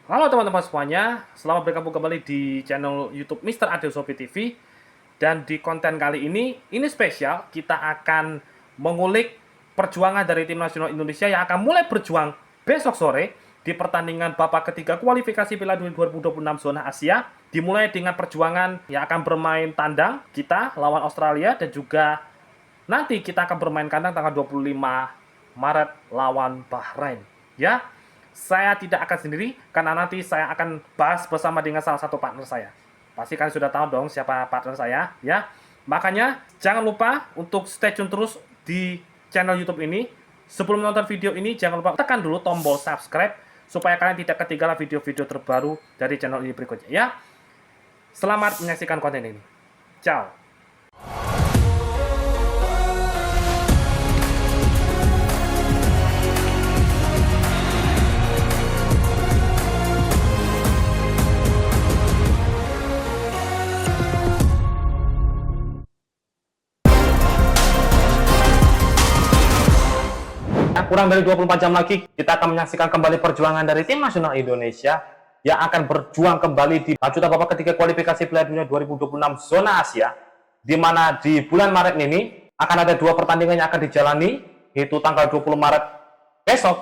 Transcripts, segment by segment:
Halo teman-teman semuanya, selamat bergabung kembali di channel YouTube Mr. Adil Sofi TV. Dan di konten kali ini spesial, kita akan mengulik perjuangan dari tim nasional Indonesia yang akan mulai berjuang besok sore di pertandingan babak ketiga kualifikasi Piala Dunia 2026 zona Asia. Dimulai dengan perjuangan yang akan bermain tandang kita lawan Australia dan juga nanti kita akan bermain kandang tanggal 25 Maret lawan Bahrain. Ya, saya tidak akan sendiri karena nanti saya akan bahas bersama dengan salah satu partner saya. Pasti kalian sudah tahu dong siapa partner saya, ya. Makanya jangan lupa untuk stay tune terus di channel YouTube ini. Sebelum menonton video ini, jangan lupa tekan dulu tombol subscribe supaya kalian tidak ketinggalan video-video terbaru dari channel ini berikutnya, ya. Selamat menyaksikan konten ini. Ciao. Kurang dari 24 jam lagi kita akan menyaksikan kembali perjuangan dari tim nasional Indonesia yang akan berjuang kembali di lanjutan babak ketiga kualifikasi Piala Dunia 2026 zona Asia, di mana di bulan Maret ini akan ada dua pertandingan yang akan dijalani, yaitu tanggal 20 Maret besok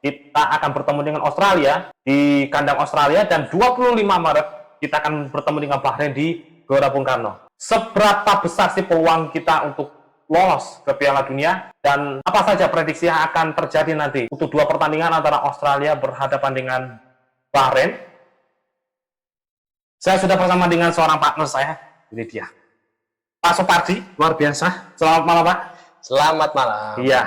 kita akan bertemu dengan Australia di kandang Australia, dan 25 Maret kita akan bertemu dengan Bahrain di Gelora Bung Karno. Seberapa besar sih peluang kita untuk lolos ke Piala Dunia, dan apa saja prediksi yang akan terjadi nanti untuk dua pertandingan antara Australia berhadapan dengan Bahrain? Saya sudah bersama dengan seorang partner saya, ini dia, Pak Supardi, luar biasa. Selamat malam, Pak. Selamat malam. Iya,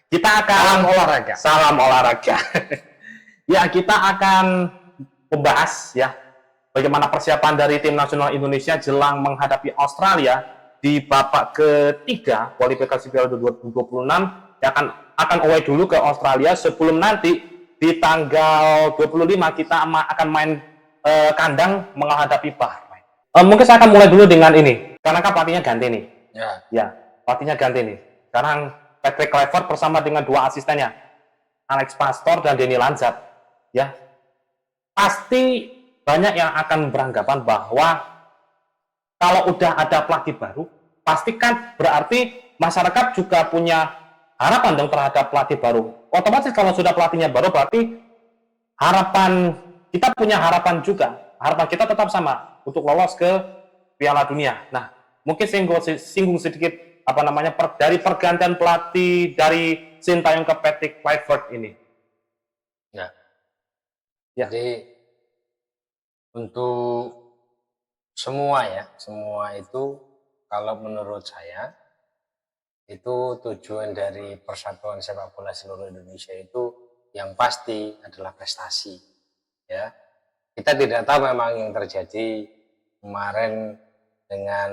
kita akan Salam olahraga. Salam olahraga. Ya, kita akan membahas ya bagaimana persiapan dari tim nasional Indonesia jelang menghadapi Australia di babak ketiga kualifikasi Piala 2026 yang akan away dulu ke Australia sebelum nanti di tanggal 25 kita akan main kandang menghadapi Bahrain. Mungkin saya akan mulai dulu dengan ini karena kan pelatihnya ganti nih. Ya, pelatihnya ganti nih. Sekarang Patrick Kluivert bersama dengan dua asistennya, Alex Pastor dan Denny Lanzat. Ya, pasti banyak yang akan beranggapan bahwa kalau udah ada pelatih baru, pastikan berarti masyarakat juga punya harapan dong terhadap pelatih baru. Otomatis kalau sudah pelatihnya baru, berarti harapan kita punya harapan juga. Harapan kita tetap sama untuk lolos ke Piala Dunia. Nah, mungkin singgung sedikit dari pergantian pelatih dari Sintayong ke Patrick Kluivert ini. Ya. Jadi untuk semua itu kalau menurut saya itu tujuan dari persatuan sepak bola seluruh Indonesia itu yang pasti adalah prestasi. Ya, kita tidak tahu memang yang terjadi kemarin dengan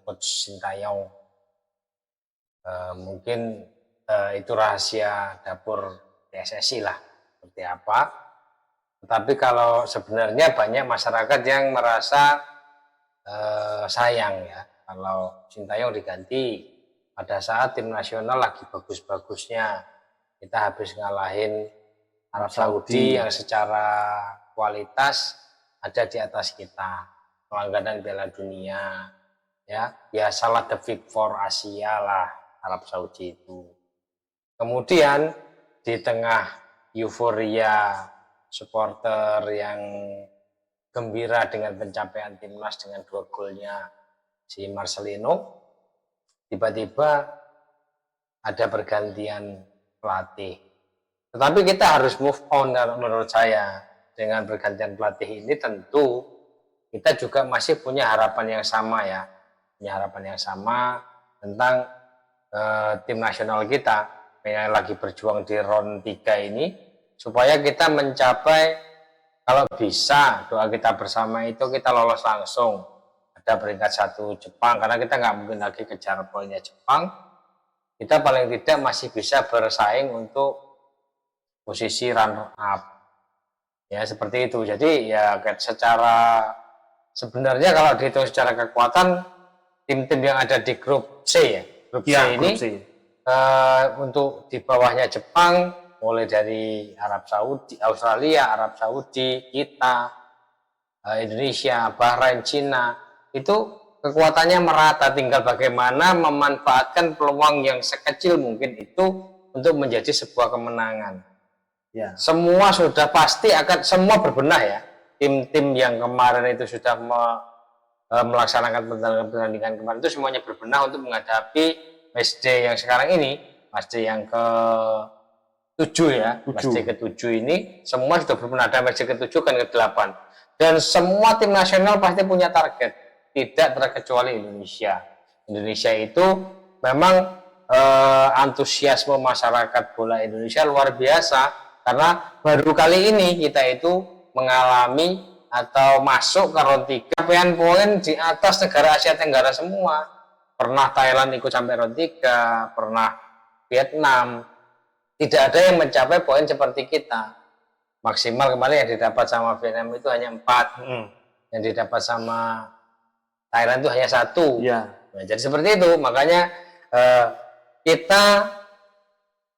Coach Sintayong. Mungkin itu rahasia dapur PSSI lah, seperti apa. Tetapi kalau sebenarnya banyak masyarakat yang merasa sayang ya kalau Sintayong diganti pada saat tim nasional lagi bagus-bagusnya. Kita habis ngalahin Arab Saudi yang secara kualitas ada di atas kita, pelangganan Piala Dunia ya salah the Big Four Asia lah Arab Saudi itu. Kemudian di tengah euforia supporter yang gembira dengan pencapaian timnas dengan 2 golnya si Marcelino, tiba-tiba ada pergantian pelatih. Tetapi kita harus move on menurut saya. Dengan pergantian pelatih ini tentu kita juga masih punya harapan yang sama ya. Punya harapan yang sama tentang tim nasional kita yang lagi berjuang di round 3 ini, supaya kita mencapai, kalau bisa doa kita bersama itu kita lolos langsung ada peringkat 1 Jepang, karena kita nggak mungkin lagi kejar poinnya Jepang. Kita paling tidak masih bisa bersaing untuk posisi runner up ya, seperti itu. Jadi ya secara sebenarnya kalau dihitung secara kekuatan tim-tim yang ada di grup C ya, grup C ini untuk di bawahnya Jepang mulai dari Arab Saudi, Australia, Arab Saudi, kita, Indonesia, Bahrain, Cina, itu kekuatannya merata, tinggal bagaimana memanfaatkan peluang yang sekecil mungkin itu untuk menjadi sebuah kemenangan. Ya. Semua sudah pasti akan semua berbenah ya. Tim-tim yang kemarin itu sudah melaksanakan pertandingan kemarin itu semuanya berbenah untuk menghadapi matchday yang sekarang ini, matchday yang ke-7 ya, matchday ke-7 ini semua sudah berbenah, ada matchday ke-7 kan ke-8. Dan semua tim nasional pasti punya target, tidak terkecuali Indonesia. Indonesia itu memang antusiasme masyarakat bola Indonesia luar biasa, karena baru kali ini kita itu mengalami atau masuk ke round 3 capaian poin di atas negara Asia Tenggara semua. Pernah Thailand ikut sampai round 3, pernah Vietnam. Tidak ada yang mencapai poin seperti kita. Maksimal kemarin yang didapat sama Vietnam itu hanya 4. Yang didapat sama Thailand itu hanya 1. Ya. Nah, jadi seperti itu, makanya kita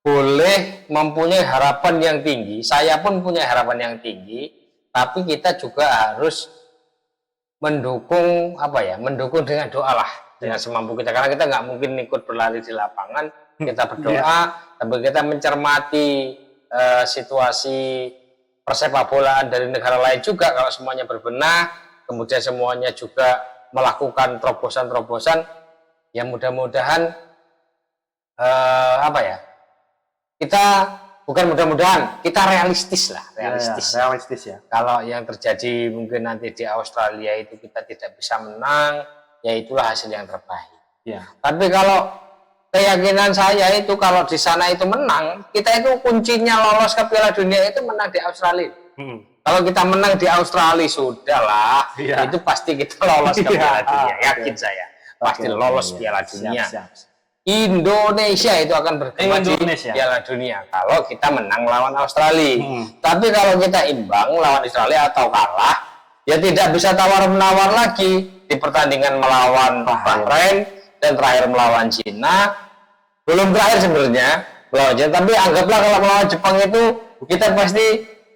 boleh mempunyai harapan yang tinggi. Saya pun punya harapan yang tinggi, tapi kita juga harus mendukung mendukung dengan doa lah, dengan semampu kita, karena kita nggak mungkin ikut berlari di lapangan. Kita berdoa, tapi kita mencermati situasi persepak bolaan dari negara lain juga. Kalau semuanya berbenah, kemudian semuanya juga melakukan terobosan-terobosan, ya mudah-mudahan kita bukan mudah-mudahan, kita realistis lah, realistis. Ya, realistis ya. Kalau yang terjadi mungkin nanti di Australia itu kita tidak bisa menang, ya itulah hasil yang terbaik. Ya. Tapi kalau keyakinan saya itu kalau di sana itu menang, kita itu kuncinya lolos ke Piala Dunia itu menang di Australia. Kalau kita menang di Australia sudahlah, itu pasti kita lolos ke Piala Dunia, yakin saya. Pasti lolos Piala Dunia. Siap. Indonesia itu akan berkembang di Piala Dunia kalau kita menang lawan Australia. Tapi kalau kita imbang lawan Australia atau kalah, ya tidak bisa tawar-menawar lagi di pertandingan melawan Bahrain dan terakhir melawan Cina. Belum terakhir sebenarnya melawan Cina, tapi anggaplah kalau melawan Jepang itu kita pasti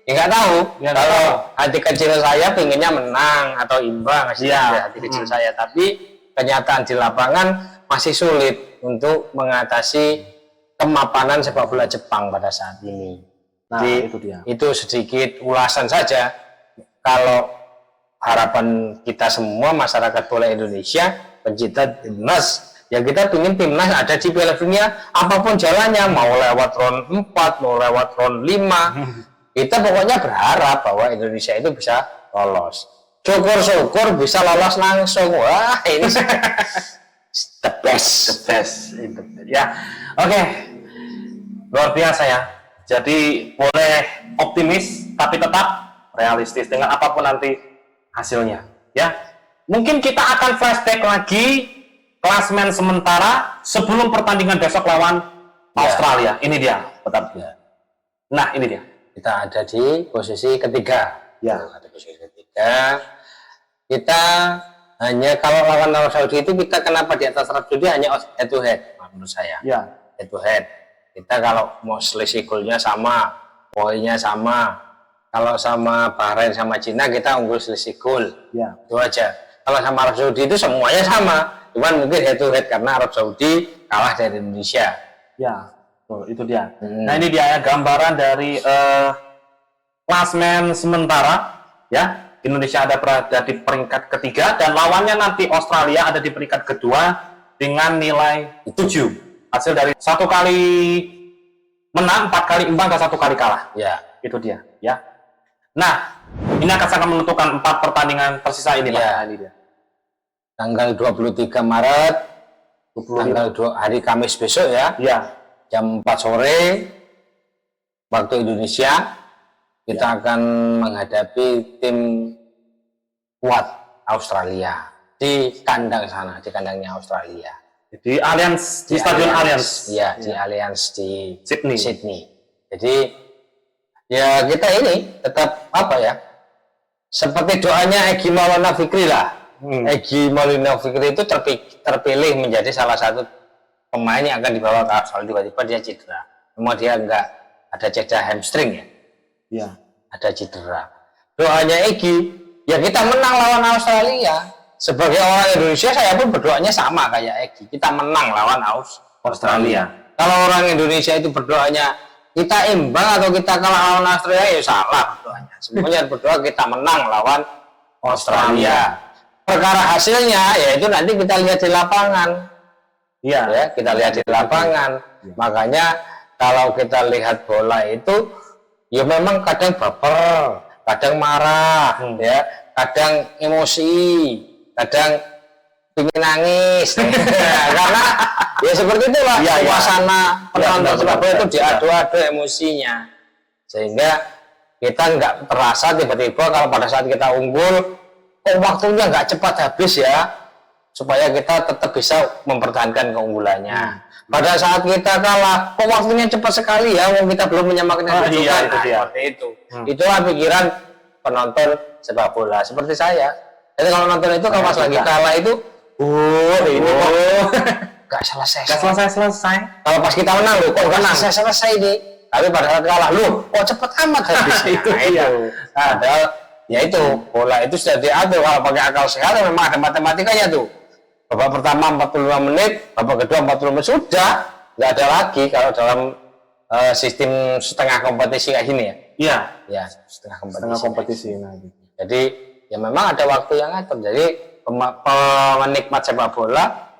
nggak tahu. Kalau hati kecil saya pengennya menang atau imbang, hati kecil saya, tapi kenyataan di lapangan masih sulit untuk mengatasi kemapanan sepak bola Jepang pada saat ini. Nah, jadi, itu sedikit ulasan saja. Kalau harapan kita semua masyarakat bola Indonesia, pencinta timnas, ya kita ingin timnas ada di Piala Dunia apapun jalannya, mau lewat round 4, mau lewat round 5. Kita pokoknya berharap bahwa Indonesia itu bisa lolos. Syukur-syukur bisa lolos langsung. Wah, ini the best. Ya, oke. Luar biasa ya. Jadi boleh optimis, tapi tetap realistis dengan apapun nanti hasilnya. Ya, mungkin kita akan flashback lagi klasmen sementara sebelum pertandingan besok lawan Australia. Ini dia, tetap. Nah, ini dia. Kita ada di posisi ketiga. Ya, ada posisi ketiga. Kita hanya kalau lawan Arab Saudi itu kita kenapa di atas Arab Saudi hanya head to head menurut saya. Ya. Head to head. Kita kalau mau selisih golnya sama, poinnya sama. Kalau sama Bahrain sama Cina kita unggul selisih gol. Ya. Itu aja. Kalau sama Arab Saudi itu semuanya sama. Cuman mungkin head to head karena Arab Saudi kalah dari Indonesia. Ya. Tuh, itu dia. Nah, ini dia ya gambaran dari klasmen sementara ya. Indonesia ada berada di peringkat ketiga dan lawannya nanti Australia ada di peringkat kedua dengan nilai 7. Hasil dari 1 kali menang, 4 kali imbang dan 1 kali kalah. Ya, itu dia. Ya. Nah, ini akan sangat menentukan 4 pertandingan tersisa ini, Pak. Ya. Ini dia. Tanggal 23 Maret, tanggal 2 hari Kamis besok ya. Ya. Jam 4 sore waktu Indonesia. Kita akan menghadapi tim kuat Australia di kandang sana, di kandangnya Australia. Di Allianz, di Stadion Allianz. Ya, di Allianz di Sydney. Jadi ya kita ini tetap seperti doanya Egy Maulana Fikri lah. Egy Maulana Fikri itu terpilih menjadi salah satu pemain yang akan dibawa ke Australia, tiba-tiba dia cedera. Semua dia enggak ada cedera hamstring ya, Iya. ada cedera. Doanya Egy, ya kita menang lawan Australia. Sebagai orang Indonesia, saya pun berdoanya sama kayak Egy. Kita menang lawan Australia. Kalau orang Indonesia itu berdoanya kita imbang atau kita kalah lawan Australia, ya salah berdoanya. Semuanya berdoa kita menang lawan Australia. Perkara hasilnya, yaitu nanti kita lihat di lapangan. Iya. Ya, kita lihat di lapangan. Makanya kalau kita lihat bola itu, ya memang kadang baper, kadang marah, ya, kadang emosi, kadang ingin nangis. Karena ya seperti itulah suasana penonton sepak bola itu diadu-adu emosinya, sehingga kita nggak terasa tiba-tiba kalau pada saat kita unggul, waktunya nggak cepat habis ya, supaya kita tetap bisa mempertahankan keunggulannya. Pada saat kita kalah, waktunya cepat sekali ya, kita belum menyamakan kedudukan. Seperti itu. Itulah pikiran penonton sepak bola seperti saya. Jadi kalau nonton itu kalau pas lagi kalah itu, ini kok nggak selesai. Kalau pas kita menang loh, kok nggak selesai nih. Tapi pada saat kalah, loh, kok cepet amat habisnya. itu. Padahal ya itu bola itu sudah diatur. Kalau pakai akal sehat memang ada matematikanya tuh. Babak pertama 45 menit, babak kedua 40 menit, sudah nggak ada lagi kalau dalam sistem setengah kompetisi kayak gini ya. Iya. Ya, setengah kompetisi. Jadi ya memang ada waktu yang ngatur. Jadi penikmat sepak bola,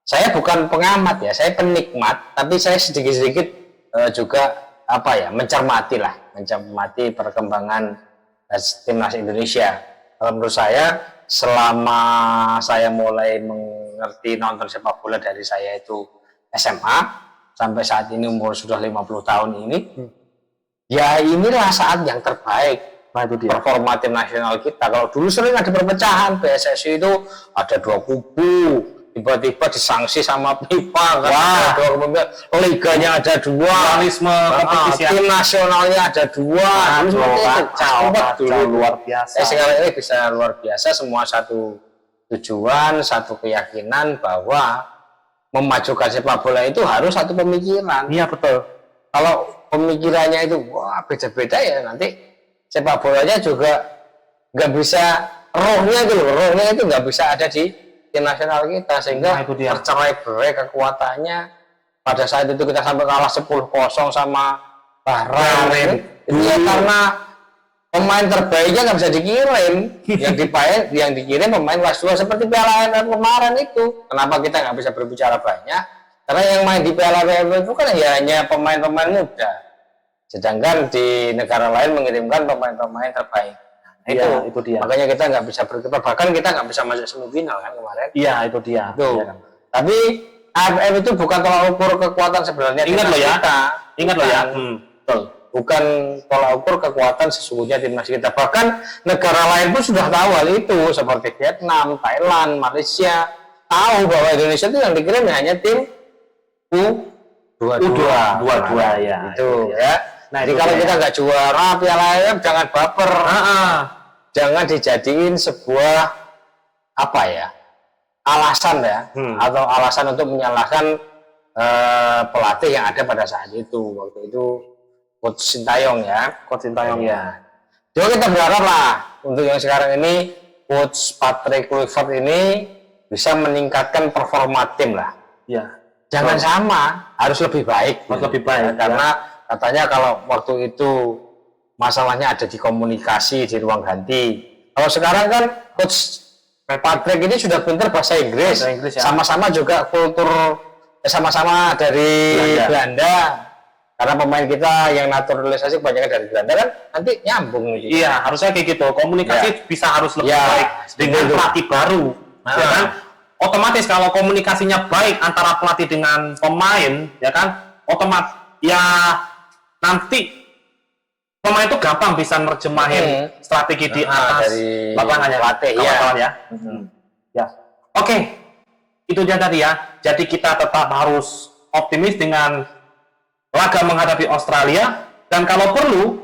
saya bukan pengamat ya, saya penikmat, tapi saya sedikit-sedikit juga mencermati perkembangan timnas Indonesia. Kalau menurut saya, selama saya mulai mengerti nonton sepak bola dari saya itu SMA sampai saat ini umur sudah 50 tahun ini, ya inilah saat yang terbaik. Performa tim nasional kita. Kalau dulu sering ada perpecahan, PSSI itu ada 2 kubu, tiba-tiba disanksi sama FIFA, liganya ada 2, tim nasionalnya ada 2, dulu luar biasa. Sekarang ini bisa luar biasa, semua satu tujuan, satu keyakinan bahwa memajukan sepak bola itu harus satu pemikiran. Iya betul. Kalau pemikirannya itu beda-beda ya nanti sepak bolanya juga nggak bisa, rohnya itu nggak bisa ada di tim nasional kita, sehingga tercerai-berai kekuatannya. Pada saat itu kita sampai kalah 10-0 sama Bahrain. Itu ya karena pemain terbaiknya nggak bisa dikirim. yang dikirim pemain kelas 2 seperti Piala AFF kemarin itu. Kenapa kita nggak bisa berbicara banyak? Karena yang main di Piala AFF itu kan ya hanya pemain-pemain muda. Sedangkan di negara lain mengirimkan pemain-pemain terbaik. Itu dia. Makanya kita nggak bisa berkibar, bahkan kita nggak bisa masuk semifinal kan kemarin. Iya, itu dia. Iya, kan? Tapi AFF itu bukan tolak ukur kekuatan sebenarnya. Ingat loh ya. Betul. Bukan tolak ukur kekuatan sesungguhnya timnas kita. Bahkan negara lain pun sudah tahu hal itu, seperti Vietnam, Thailand, Malaysia, tahu bahwa Indonesia itu yang dikirim hanya tim U22 ya. Itu ya. Nah, jadi kalau kita nggak juara Piala AFF, jangan baper, jangan dijadiin sebuah alasan ya, atau alasan untuk menyalahkan pelatih yang ada pada saat itu. Waktu itu Coach Sintayong ya. Jadi kita berharap lah untuk yang sekarang ini Coach Patrick Kluivert ini bisa meningkatkan performa tim lah. Iya. Jangan sama, harus lebih baik. Karena katanya kalau waktu itu masalahnya ada di komunikasi, di ruang ganti. Kalau sekarang kan Coach Patrick ini sudah pintar bahasa Inggris ya. Sama-sama juga kultur, sama-sama dari Belanda. Karena pemain kita yang naturalisasi kebanyakan dari Belanda kan, nanti nyambung. Iya, harusnya kayak gitu. Komunikasi bisa harus lebih baik dengan pelatih baru. Ya kan? Otomatis kalau komunikasinya baik antara pelatih dengan pemain, ya kan? Otomatis ya nanti pemain itu gampang bisa nerjemahin strategi di atas lapangannya, ya. Oke, itu dia tadi ya. Jadi kita tetap harus optimis dengan laga menghadapi Australia, dan kalau perlu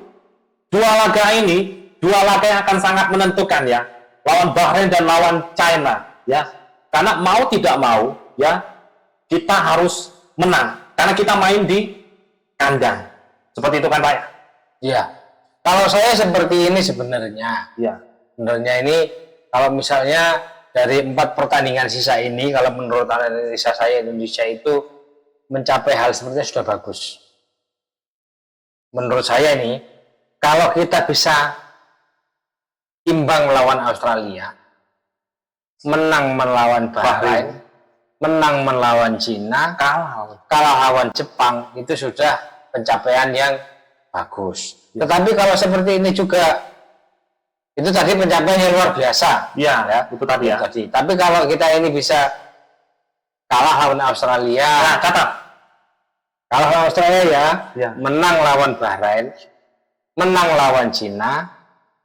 dua laga yang akan sangat menentukan ya, lawan Bahrain dan lawan China ya. Karena mau tidak mau ya, kita harus menang karena kita main di kandang. Seperti itu kan Pak? Ya. Kalau saya seperti ini sebenarnya. Ya. Sebenarnya ini kalau misalnya dari 4 pertandingan sisa ini, kalau menurut analisa saya Indonesia itu mencapai hal seperti itu sudah bagus. Menurut saya nih, kalau kita bisa imbang melawan Australia, menang melawan Bahrain, menang melawan Cina, kalah lawan Jepang, itu sudah pencapaian yang bagus. Ya. Tetapi kalau seperti ini juga, itu tadi pencapaian yang luar biasa. Ya, itu tadi ya. Tapi kalau kita ini bisa kalah lawan Australia, nah, kalah lawan Australia ya, menang lawan Bahrain, menang lawan Cina,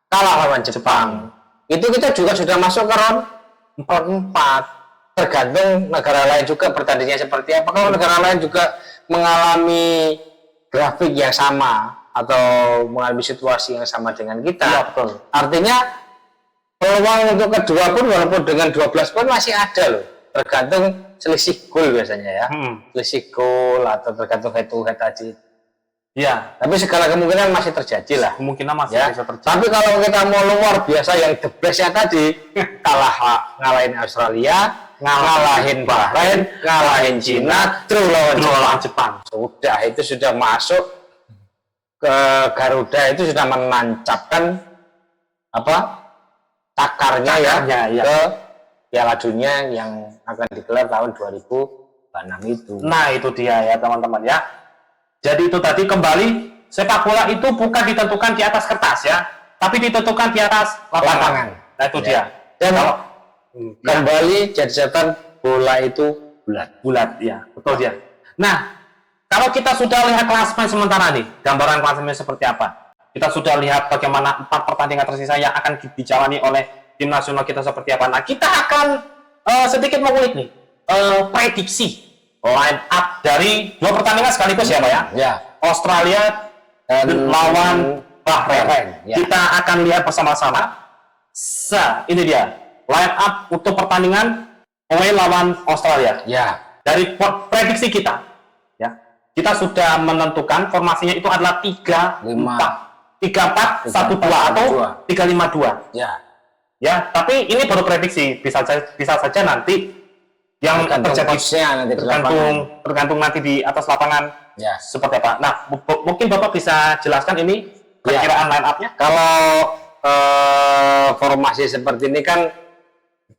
kalah lawan Jepang. Itu kita juga sudah masuk ke round 4. Tergantung negara lain juga pertandingannya seperti apa. Kalau negara lain juga mengalami grafik yang sama atau mengalami situasi yang sama dengan kita, ya, betul. Artinya peluang untuk kedua pun walaupun dengan 12 poin masih ada loh. Tergantung selisih gol biasanya ya. Selisih gol atau tergantung head to head tadi. Ya, tapi segala kemungkinan masih terjadi lah. Kemungkinan masih ya. Bisa terjadi. Tapi kalau kita mau luar biasa yang the best ya tadi, ngalahin Australia, ngalahin Bahrain, ngalahin Cina, terus lawan Jepang. Sudah, itu sudah masuk ke Garuda, itu sudah menancapkan apa cakarnya ya ke Piala Dunia yang akan digelar tahun 2026 itu. Nah itu dia ya teman-teman ya. Jadi itu tadi kembali sepak bola itu bukan ditentukan di atas kertas ya, tapi ditentukan di atas lapangan. Nah itu dia. Dan kalau kembali jadi catatan bola itu bulat ya, betul dia. Nah kalau kita sudah lihat klasemen sementara nih, gambaran klasemen seperti apa? Kita sudah lihat bagaimana 4 pertandingan tersisa yang akan dijalani oleh tim nasional kita seperti apa. Nah kita akan sedikit mengulik nih prediksi line up dari 2 pertandingan sekaligus ya Pak ya. Ya. Australia dan lawan Bahrain. Ya. Kita akan lihat bersama-sama. Ini dia line up untuk pertandingan away lawan Australia. Ya. Dari prediksi kita, ya kita sudah menentukan formasinya itu adalah 3-4, 3-4-1-2 atau 3-5-2. Ya. Ya, tapi ini baru prediksi. Bisa saja nanti yang terjadi tergantung nanti di atas lapangan ya. Seperti apa. Nah, mungkin Bapak bisa jelaskan ini perkiraan line up-nya. Kalau formasi seperti ini kan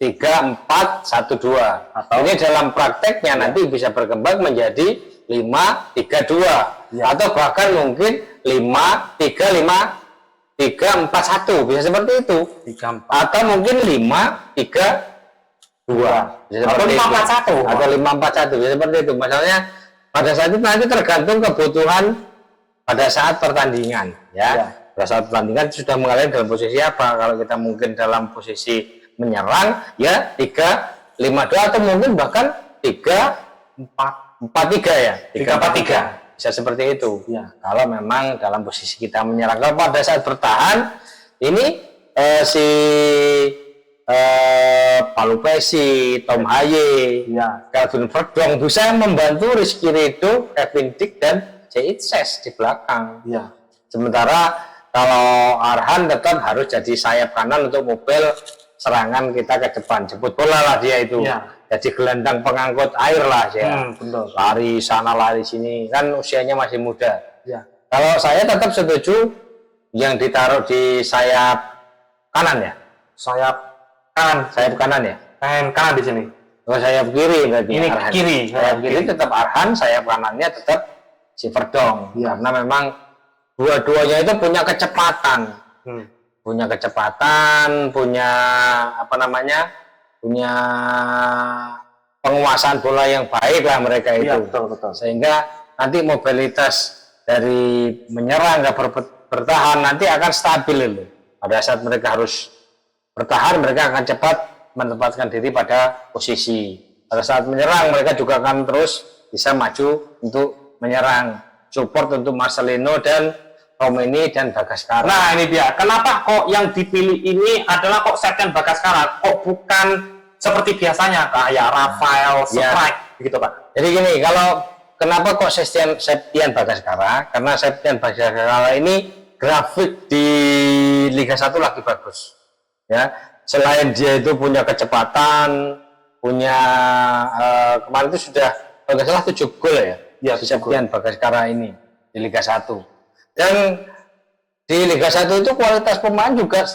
3-4-1-2. Ini dalam prakteknya nanti bisa berkembang menjadi 5-3-2 atau bahkan mungkin 5-3-5-3-4-1 bisa seperti itu. 3-4 atau mungkin 5-3-2 atau 5-4-1 atau 5-4-1 bisa seperti itu. Masalahnya pada saat itu nanti tergantung kebutuhan pada saat pertandingan ya. Pada saat pertandingan sudah mengalami dalam posisi apa. Kalau kita mungkin dalam posisi menyerang ya 3-5-2 atau mungkin bahkan 3-4-3 ya, 3-4-3 bisa seperti itu ya. Kalau memang dalam posisi kita menyerang. Kalau pada saat bertahan ini si Palu Pesi, Tom Haye, ya, Calvin Verdong bisa membantu Rizky Ridho, Kevin Dick dan Jait Ses di belakang. Ya. Sementara kalau Arhan tetap harus jadi sayap kanan untuk mobil serangan kita ke depan, jemput bola lah dia itu. Ya. Jadi gelandang pengangkut air lah ya. Lari sana lari sini, kan usianya masih muda. Ya. Kalau saya tetap setuju yang ditaruh di sayap kanan ya. Sayap kanan ya. Kanan di sini. Oh, sayap kiri berarti. Ini Arhan. Kiri. Sayap kiri tetap Arhan, sayap kanannya tetap si Verdong. Ya. Karena memang dua-duanya itu punya kecepatan. Punya kecepatan, punya apa namanya? Punya penguasaan bola yang baik lah mereka itu. Ya, betul. Sehingga nanti mobilitas dari menyerang ke bertahan nanti akan stabil itu. Pada saat mereka harus bertahan, mereka akan cepat menempatkan diri pada posisi. Pada saat menyerang, mereka juga akan terus bisa maju untuk menyerang. Support untuk Marcelino dan Romeni dan Bagaskara. Nah ini dia. Kenapa kok yang dipilih ini adalah kok Septian Bagaskara? Kok bukan seperti biasanya kayak Rafael Strike gitu Pak? Jadi gini, kalau kenapa kok Septian Bagaskara? Karena Septian Bagaskara ini grafik di Liga 1 lagi bagus. Ya, selain dia itu punya kecepatan, punya kemarin itu sudah kalau nggak salah 7 gol ya. Ya, Septian Bagaskara ini di Liga 1. Dan di Liga 1 itu kualitas pemain juga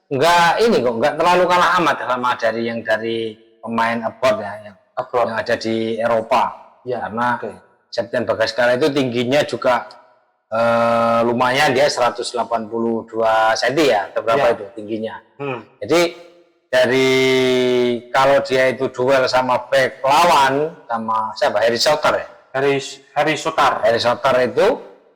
nggak terlalu kalah amat sama dari pemain abroad ya, yang ada di Eropa. Ya, karena Septian Bagaskara itu tingginya juga lumayan, dia 182 cm ya, atau berapa itu tingginya. Jadi dari kalau dia itu duel sama back lawan sama siapa, Harry Soter ya, Harry Soter itu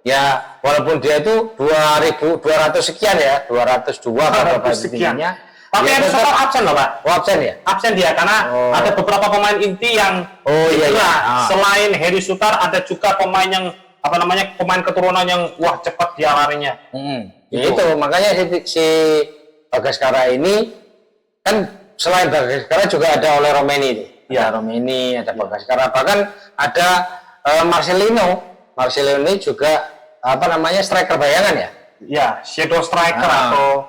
ya, walaupun dia itu 200 sekian ya, 202 berapa tingginya. Tapi ya, Harry Soter absen loh Pak. Oh, absen ya? Absen dia karena ada beberapa pemain inti yang selain Harry Soter ada juga pemain yang pemain keturunan yang cepat dia larinya. Itu makanya si Bagaskara ini kan selain Bagaskara juga ada oleh Romeni. Ada Romeni, ada Bagaskara, bahkan ada Marcelino ini juga striker bayangan ya? Ya, shadow striker atau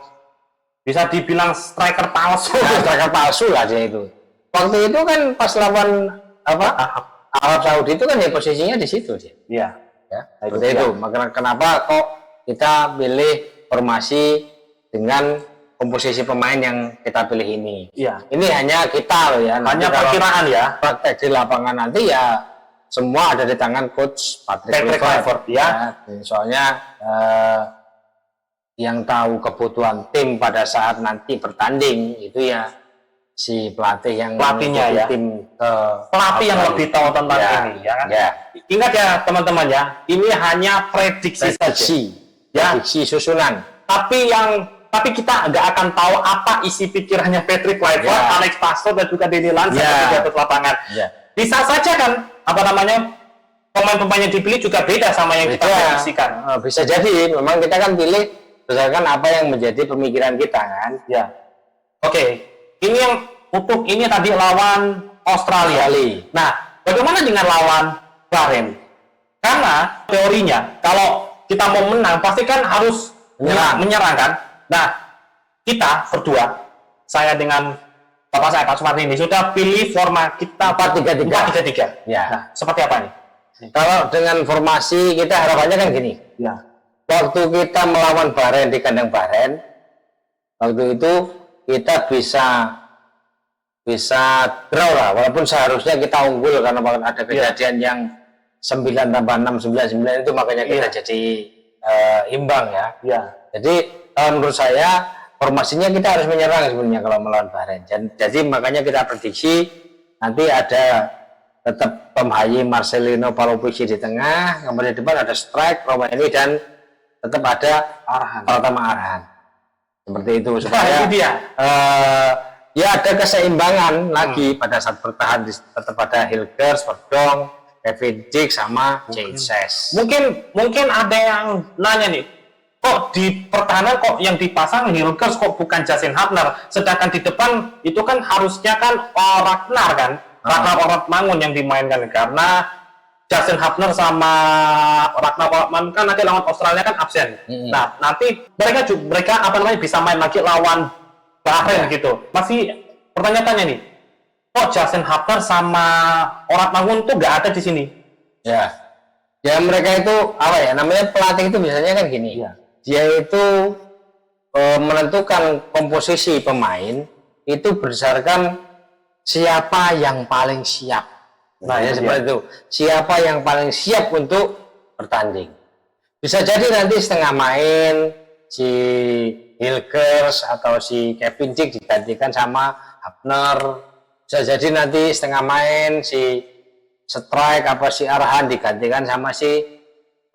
bisa dibilang striker palsu. Nah, striker palsu lah dia itu. Waktu itu kan pas lawan Arab Saudi itu kan ya posisinya di situ sih. Iya. Ya, seperti itu. Maka kenapa kok kita pilih formasi dengan komposisi pemain yang kita pilih ini? Iya. Ini hanya kita loh ya. Hanya perkiraan ya. Praktek di lapangan nanti ya semua ada di tangan coach Patrick Kluivert ya. Soalnya yang tahu kebutuhan tim pada saat nanti bertanding itu ya si pelatihnya ya, tim pelatih yang lebih tahu tentang ini ya kan. Ya. Ingat ya teman-teman ya, ini hanya prediksi ya, prediksi susunan. Tapi kita nggak akan tahu apa isi pikirannya Patrick Kluivert, Alex Pastoor dan juga Denny Langer di atas lapangan. Bisa saja kan pemain-pemain yang dipilih juga beda sama yang kita prediksikan. Bisa jadi, memang kita kan pilih berdasarkan apa yang menjadi pemikiran kita kan. Ya. Oke, ini yang untuk ini tadi lawan Australia. Nah, bagaimana dengan lawan Bahrain? Karena teorinya kalau kita mau menang pasti kan harus menyerang kan. Nah, kita berdua, saya dengan Bapak saya Pak Sumardi ini sudah pilih format kita 4-3-3. Ya. Nah, seperti apa nih? Kalau dengan formasi kita harapannya kan gini. Ya. Waktu kita melawan Bahrain di kandang Bahrain, waktu itu kita bisa draw lah, walaupun seharusnya kita unggul karena ada kejadian yang 9+6 9 itu makanya kita jadi imbang ya. Jadi menurut saya formasinya kita harus menyerang sebenarnya kalau melawan Bahrain. Jadi makanya kita prediksi nanti ada tetap Pemhayi, Marcelino, Palovici di tengah, kemudian di depan ada strike, Romeni dan tetap ada Arhan. Seperti itu supaya ya ada keseimbangan lagi pada saat bertahan. Tetap ada Hilgers, Verdonk, Kevin Dijk sama Jesus. Mungkin ada yang nanya nih, kok di pertahanan kok yang dipasang Hilgers kok bukan Jason Hapner, sedangkan di depan itu kan harusnya kan Ragnar kan, Ragnar Mangun yang dimainkan, karena Jason Hapner sama Ragnar Mangun kan nanti lawan Australia kan absen. Nah, nanti mereka bisa main lagi lawan Bahrain gitu. Masih pertanyaannya nih, kok Jason Hapner sama Mangun tuh nggak ada di sini? Ya mereka itu namanya pelatih itu biasanya kan gini. Dia itu menentukan komposisi pemain itu berdasarkan siapa yang paling siap. Seperti itu. Siapa yang paling siap untuk bertanding. Bisa jadi nanti setengah main si Hilgers atau si Kevin Dijk digantikan sama Hapner. Bisa jadi nanti setengah main si strike si Arhan digantikan sama si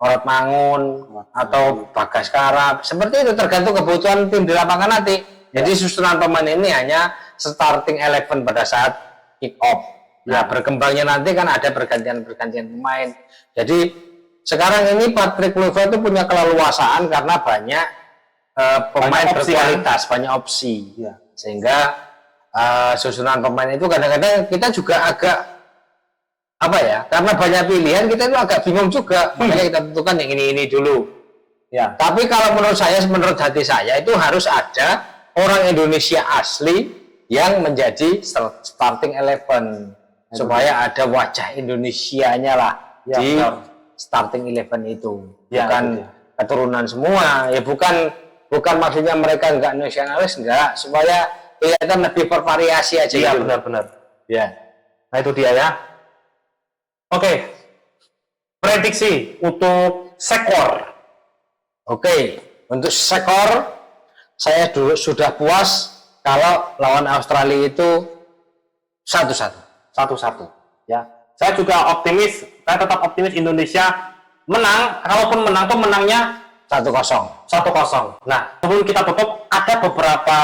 Mangun atau Bagaskara. Seperti itu tergantung kebutuhan tim di lapangan nanti. Jadi susunan pemain ini hanya starting 11 pada saat kick off. Nah, berkembangnya nanti kan ada pergantian pemain. Jadi sekarang ini Patrick Kluivert itu punya keleluasaan karena banyak pemain berkualitas, banyak opsi. Sehingga susunan pemain itu kadang-kadang kita juga agak apa ya? Karena banyak pilihan kita itu agak bingung juga. Makanya kita tentukan yang ini dulu. Ya. Tapi kalau menurut hati saya itu harus ada orang Indonesia asli yang menjadi starting 11 supaya ada wajah Indonesianya lah Ya, di benar. starting 11 itu. Ya, Bukan itu dia. keturunan semua. Ya bukan maksudnya mereka enggak nasionalis, enggak, supaya kelihatan lebih bervariasi aja Iya, gitu. benar-benar. Ya. Nah, itu dia ya. Oke. Prediksi untuk skor. Oke, untuk skor saya dulu sudah puas kalau lawan Australia itu 1-1. 1-1 ya. Saya juga optimis, saya tetap optimis Indonesia menang. Kalaupun menang tuh menangnya 1-0. 1-0. Nah, sebelum kita tutup, ada beberapa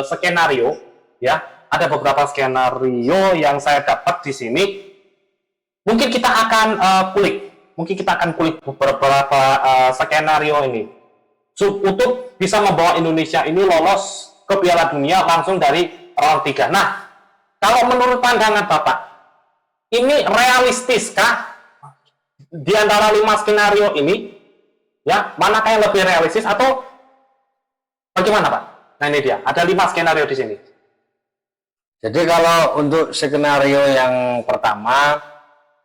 skenario ya. Ada beberapa skenario yang saya dapat di sini. Mungkin kita akan kulik beberapa skenario ini untuk bisa membawa Indonesia ini lolos ke Piala Dunia langsung dari round 3. Nah, kalau menurut pandangan Bapak, ini realistiskah di antara 5 skenario ini? Ya, manakah yang lebih realistis atau bagaimana, Pak? Nah, ini dia. Ada 5 skenario di sini. Jadi kalau untuk skenario yang pertama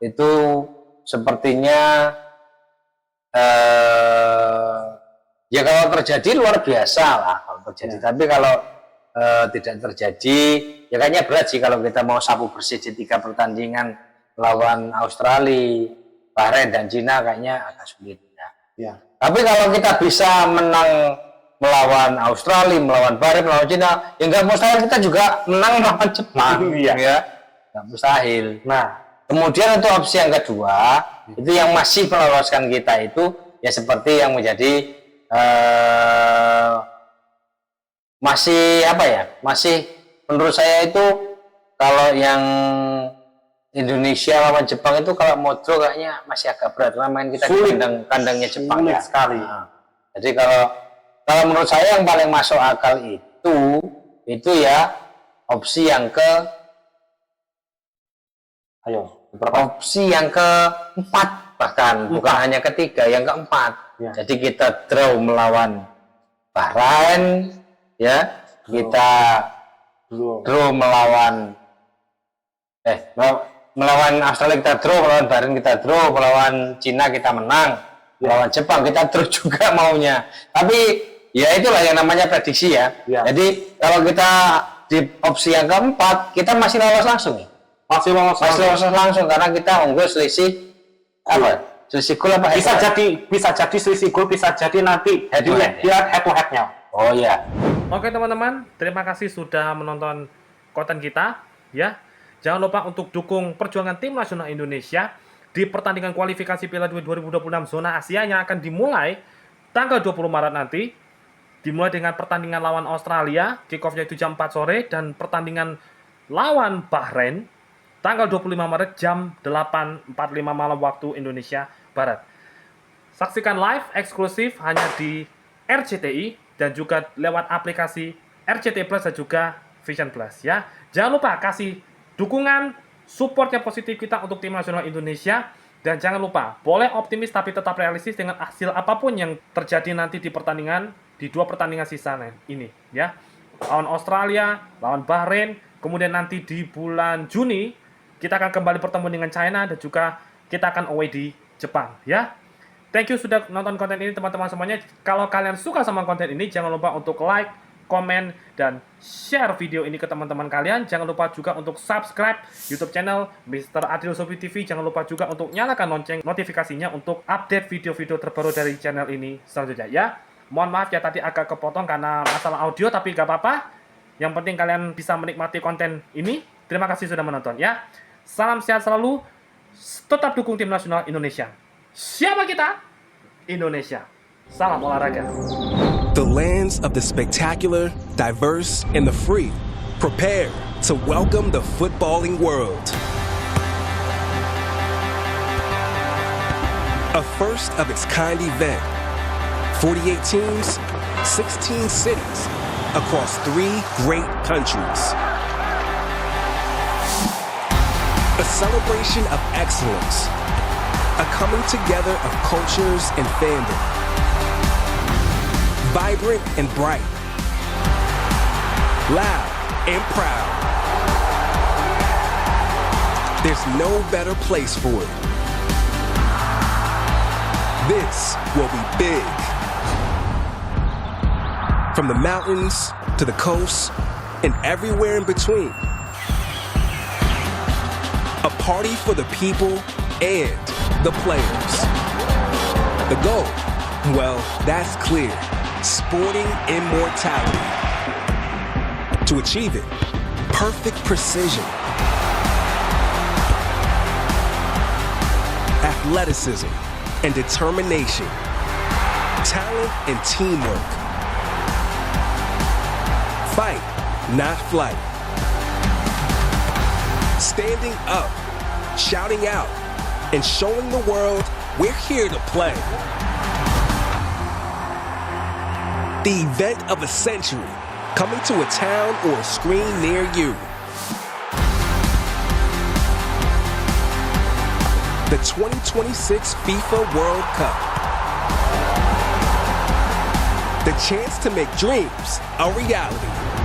itu sepertinya ya kalau terjadi luar biasa lah kalau terjadi. Ya. Tapi kalau tidak terjadi, ya kayaknya berat sih kalau kita mau sapu bersih di 3 pertandingan lawan Australia, Bahrain dan Cina kayaknya agak sulit. Ya. Tapi kalau kita bisa menang melawan Australia, melawan Bahrain, melawan Cina, ya nggak mustahil kita juga menang melawan Jepang. Iya. Ya, nggak mustahil. Nah, Kemudian untuk opsi yang kedua, itu yang masih meloloskan kita itu ya seperti yang menjadi masih apa ya? Masih menurut saya itu kalau yang Indonesia lawan Jepang itu kalau mau draw kayaknya masih agak berat karena main kita Sulit. di kandangnya Jepang Sulit ya. sekali. Nah, jadi kalau menurut saya yang paling masuk akal itu ya opsi yang opsi yang keempat bahkan bukan hanya ketiga, yang keempat. Ya. Jadi kita draw melawan Bahrain, ya kita draw melawan melawan Australia kita draw, melawan Bahrain kita draw, melawan Cina kita menang, melawan Jepang kita draw juga maunya. Tapi ya itulah yang namanya prediksi ya. Jadi kalau kita di opsi yang keempat kita masih lolos langsung ya. Masih lolos langsung karena kita unggul selisih apa? Selisih gol apa? Bisa jadi selisih gol, bisa jadi nanti head to head-nya. Oh ya. Oke teman-teman, terima kasih sudah menonton konten kita ya. Jangan lupa untuk dukung perjuangan tim nasional Indonesia di pertandingan kualifikasi Piala Dunia 2026 zona Asia yang akan dimulai tanggal 20 Maret nanti. Dimulai dengan pertandingan lawan Australia, kick-off-nya itu jam 4 sore, dan pertandingan lawan Bahrain tanggal 25 Maret jam 8.45 malam waktu Indonesia Barat. Saksikan live eksklusif hanya di RCTI dan juga lewat aplikasi RCTI Plus dan juga Vision Plus ya. Jangan lupa kasih dukungan, support yang positif kita untuk tim nasional Indonesia, dan jangan lupa boleh optimis tapi tetap realistis dengan hasil apapun yang terjadi nanti di pertandingan di 2 pertandingan sisa ini ya. Lawan Australia, lawan Bahrain, kemudian nanti di bulan Juni kita akan kembali bertemu dengan China dan juga kita akan away di Jepang ya. Thank you sudah nonton konten ini teman-teman semuanya. Kalau kalian suka sama konten ini, jangan lupa untuk like, komen, dan share video ini ke teman-teman kalian. Jangan lupa juga untuk subscribe YouTube channel Mr. Adil Sofi TV. Jangan lupa juga untuk nyalakan lonceng notifikasinya untuk update video-video terbaru dari channel ini selanjutnya ya. Mohon maaf ya tadi agak kepotong karena masalah audio, tapi gak apa-apa. Yang penting kalian bisa menikmati konten ini. Terima kasih sudah menonton ya. Salam sehat selalu. Tetap dukung tim nasional Indonesia. Siapa kita? Indonesia. Salam olahraga. The lands of the spectacular, diverse, and the free. Prepare to welcome the footballing world. A first of its kind event. 48 teams, 16 cities, across 3 great countries. A celebration of excellence, a coming together of cultures and fandom. Vibrant and bright, loud and proud. There's no better place for it. This will be big. From the mountains to the coast and everywhere in between. A party for the people and the players. The goal, well, that's clear. Sporting immortality. To achieve it, perfect precision, athleticism and determination, talent and teamwork. Fight, not flight. Standing up, shouting out, and showing the world we're here to play. The event of a century, coming to a town or a screen near you. The 2026 FIFA World Cup. The chance to make dreams a reality.